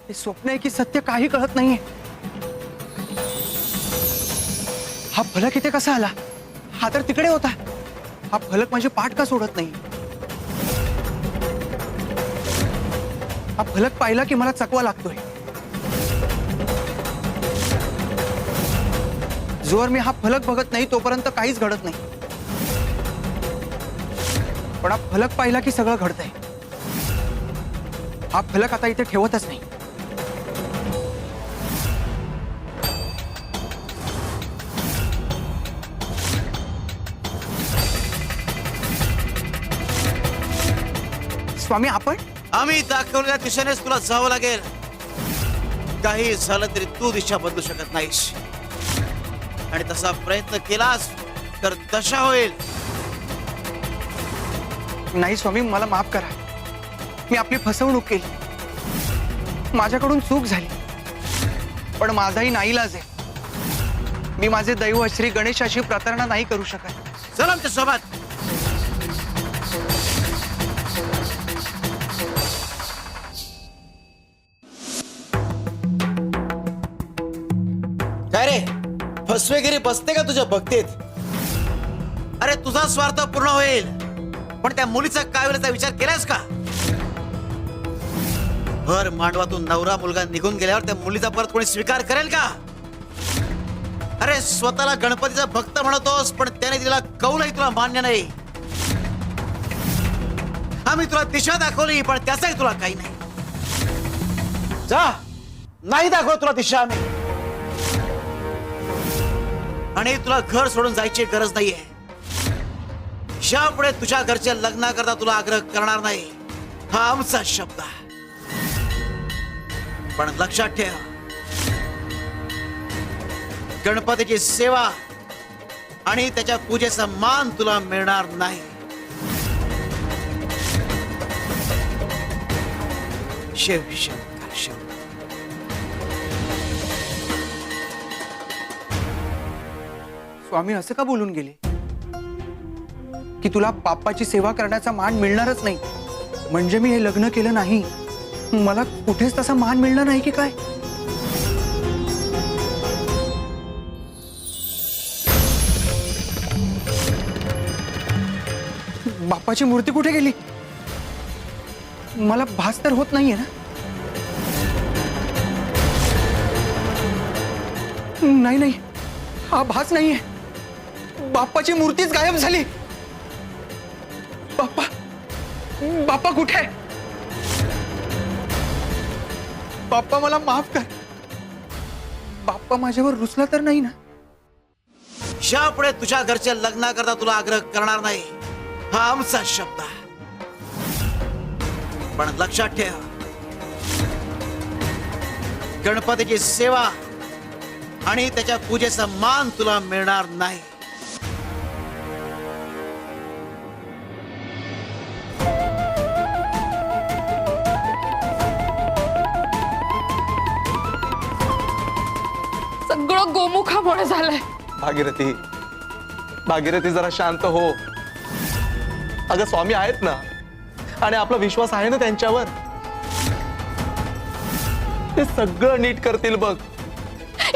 ते स्वप्न आहे की सत्य काही कळत नाहीये. हा फलक इथे कसा आला? हा तर तिकडे होता. हा फलक माझी पाठ का सोडत नाही? हा फलक पाहिला की मला चकवा लागतोय. जोवर मी हा फलक बघत नाही तोपर्यंत काहीच घडत नाही. पण हा फलक पाहिला की सगळं घडतंय. हा फलक आता इथे ठेवतच नाही. स्वामी आपण आम्ही दाखवलेल्या दिशेनेच तुला जावं लागेल. काही झालं तरी तू दिशा बदलू शकत नाहीस आणि तसा प्रयत्न केलास तर दशा होईल. नाही स्वामी, मला माफ करा. मी आपली फसवणूक केली. माझ्याकडून चूक झाली. पण माझाही नाईलाज आहे. मी माझे दैव श्री गणेशाची प्रार्थना नाही करू शकत. चल आमच्या सोबत. काय रे, फसवेगिरी बसते का तुझ्या भक्तीत? अरे तुझा स्वार्थ पूर्ण होईल, पण त्या मुलीचा काय होईल याचा विचार केलास का? भर मांडवातून नवरा मुलगा निघून गेल्यावर त्या मुलीचा परत कोणी स्वीकार करेल का? अरे स्वतःला गणपतीचा भक्त म्हणतोस, पण त्याने दिलेला कौलही तुला मान्य नाही. आम्ही तुला दिशा दाखवली, पण त्याचाही तुला काही नाही. जा, नाही दाखव तुला दिशा आम्ही. आणि तुला घर सोडून जायची गरज नाहीये. यापुढे तुझ्या घरच्या लग्नाकरता तुला आग्रह करणार नाही, हा आमचा शब्द आहे. पण लक्षात ठेव, गणपतीची सेवा आणि त्याच्या पूजेचा मान तुला मिळणार नाही. शिव शंकर शिव. स्वामी असं का बोलून गेले की तुला बाप्पाची सेवा करण्याचा मान मिळणारच नाही? म्हणजे मी हे लग्न केलं नाही, मला कुठेच तसा मान मिळणार नाही की काय? बाप्पाची मूर्ती कुठे गेली? मला भास तर होत नाहीये ना? नाही नाही, हा भास नाहीये. बाप्पाची मूर्तीच गायब झाली. बाप्पा, बाप्पा कुठे आहे? बाप्पा मला माफ कर. बाप्पा माझ्यावर रुसला तर नाही ना? यापुढे तुझ्या घरच्या लग्नाकरता तुला आग्रह करणार नाही, हा आमचा शब्द आहे. पण लक्षात ठेव, गणपतीची सेवा आणि त्याच्या पूजेचा मान तुला मिळणार नाही. सगळं गोमुखामुळे झालंय. भागीरथी, भागीरथी जरा शांत हो. अगं स्वामी आहेत ना, आणि आपला विश्वास आहे ना त्यांच्यावर. ते सगळं नीट करतील बघ.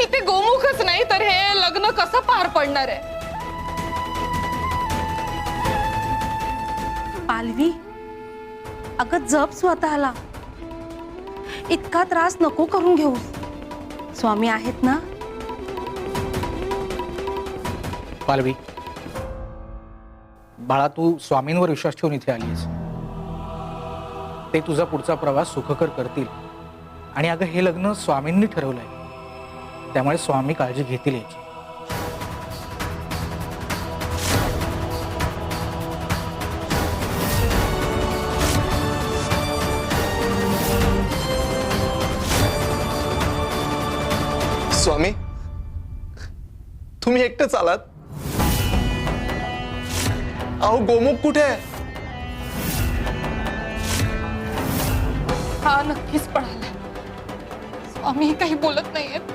इथे गोमुखच नाही तर हे लग्न कसं पार पडणार आहे? पालवी, अगं जप स्वतःला. इतका त्रास नको करून घेऊ. स्वामी आहेत ना. पालवी, बाळा, तू स्वामींवर विश्वास ठेवून इथे आलीस. ते तुझा पुढचा प्रवास सुखकर करतील. आणि अगं हे लग्न स्वामींनी ठरवलंय, त्यामुळे स्वामी काळजी घेतील याची. स्वामी, तुम्ही एकटेच आलात? अहो गोमुख कुठे आहे? हा नक्कीच पळाला. स्वामी काही बोलत नाहीयेत.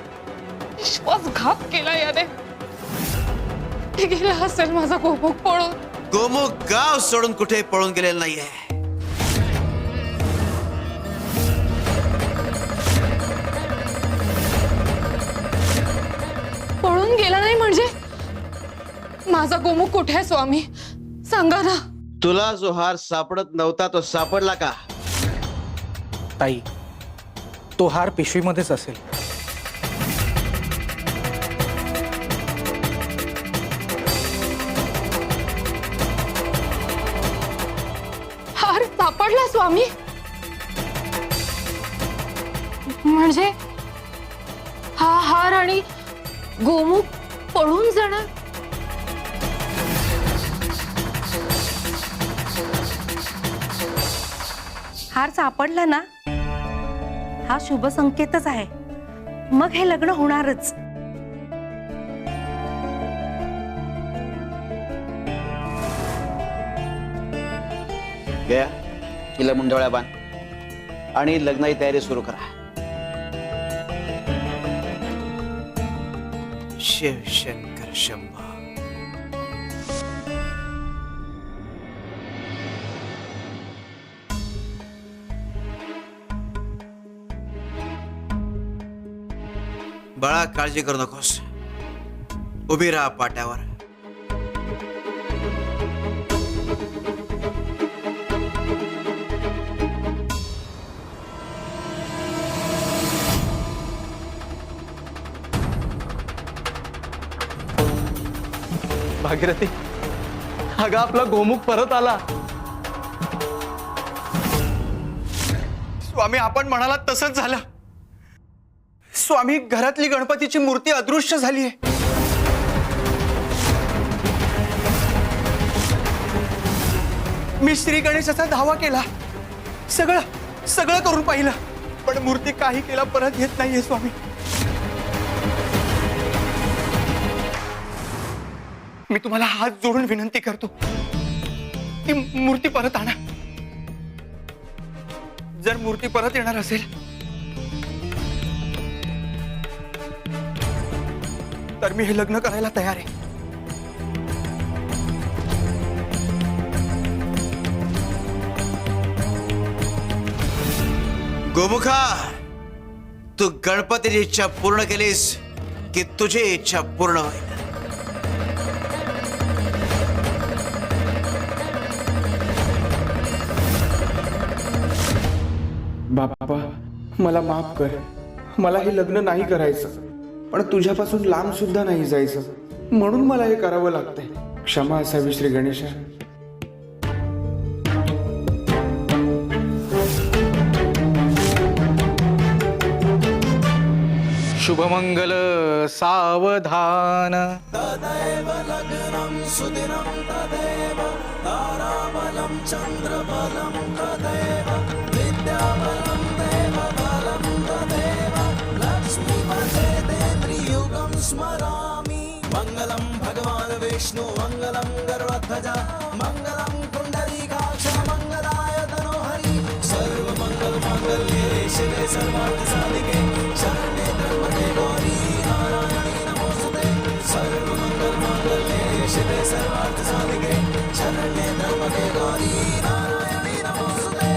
विश्वासघात केला याने. ते गेला असेल माझा गोमुख पळून. गोमुख गाव सोडून कुठे पळून गेलेलं नाहीये. पळून गेला नाही म्हणजे माझा गोमुख कुठे आहे स्वामी सांगा ना. तुला जो हार सापडत नव्हता तो सापडला का? ताई तो हार पिशवीमध्येच असेल. हार सापडला स्वामी म्हणजे हा हार आणि गोमुख पळून जाणार. हार सापडला ना हा शुभ संकेतच आहे. मग हे लग्न होणारच. गया हिला मुंडवळ्या बांध आणि लग्नाची तयारी सुरू करा. शिव शंकर शंभो. बाळा काळजी करू नकोस. उभी राहा पाट्यावर. भागीरथी अगं आपला गोमुख परत आला. स्वामी आपण म्हणालात तसंच झालं. स्वामी घरातली गणपतीची मूर्ती अदृश्य झाली आहे. मी श्री गणेशाचा धावा केला. सगळं सगळं करून पाहिलं पण मूर्ती काही केला परत येत नाहीये स्वामी. मी तुम्हाला हात जोडून विनंती करतो ती मूर्ती परत आणा. जर मूर्ती परत येणार असेल तर मी हे लग्न करायला तयार आहे. गोमुखा तू गणपतीची इच्छा पूर्ण केलीस की तुझी इच्छा पूर्ण होईल. बाप्पा मला माफ कर. मला हे लग्न नाही करायचं पण तुझ्यापासून लांब सुद्धा नाही जायचं म्हणून मला हे करावं लागतंय. क्षमा असावी श्री गणेशा. शुभमंगल सावधान. मंगलम भगवान विष्णु मंगलम गर्वध्वजा मंगलम पुंडरीकाक्ष मंगलाय तनोहरि सर्व मंगल मांगल्ये शिवे सर्वार्थ साधिके शरण्ये त्र्यंबके गौरी नारायणी नमोस्तुते. सर्व मंगल मांगल्ये शिवे सर्वार्थ साधिके शरण्ये त्र्यंबके गौरी नारायणी नमोस्तुते.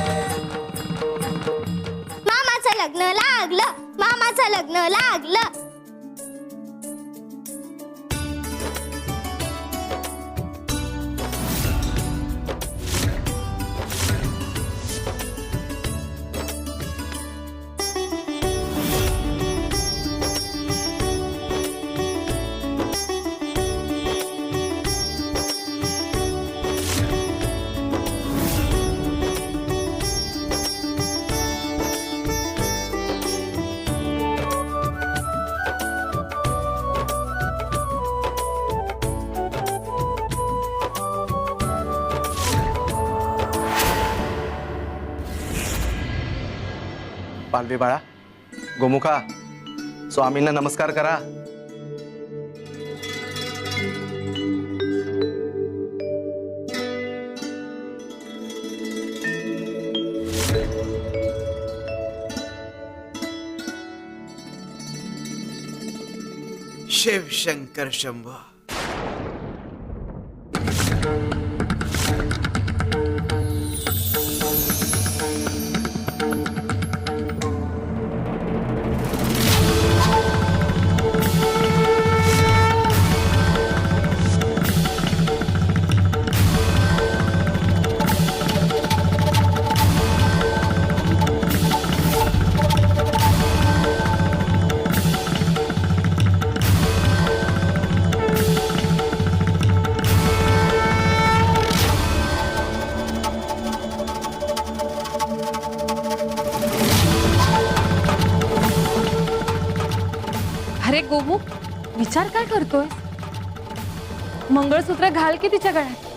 मामाचं लग्न लागलं. मामाचं लग्न लागलं. पालवी बाळा गोमुखा स्वामींना नमस्कार करा. शिव शंकर शंभो. गोमुख विचार काय करतोय? मंगळसूत्र घाल की तिच्या गळ्यात.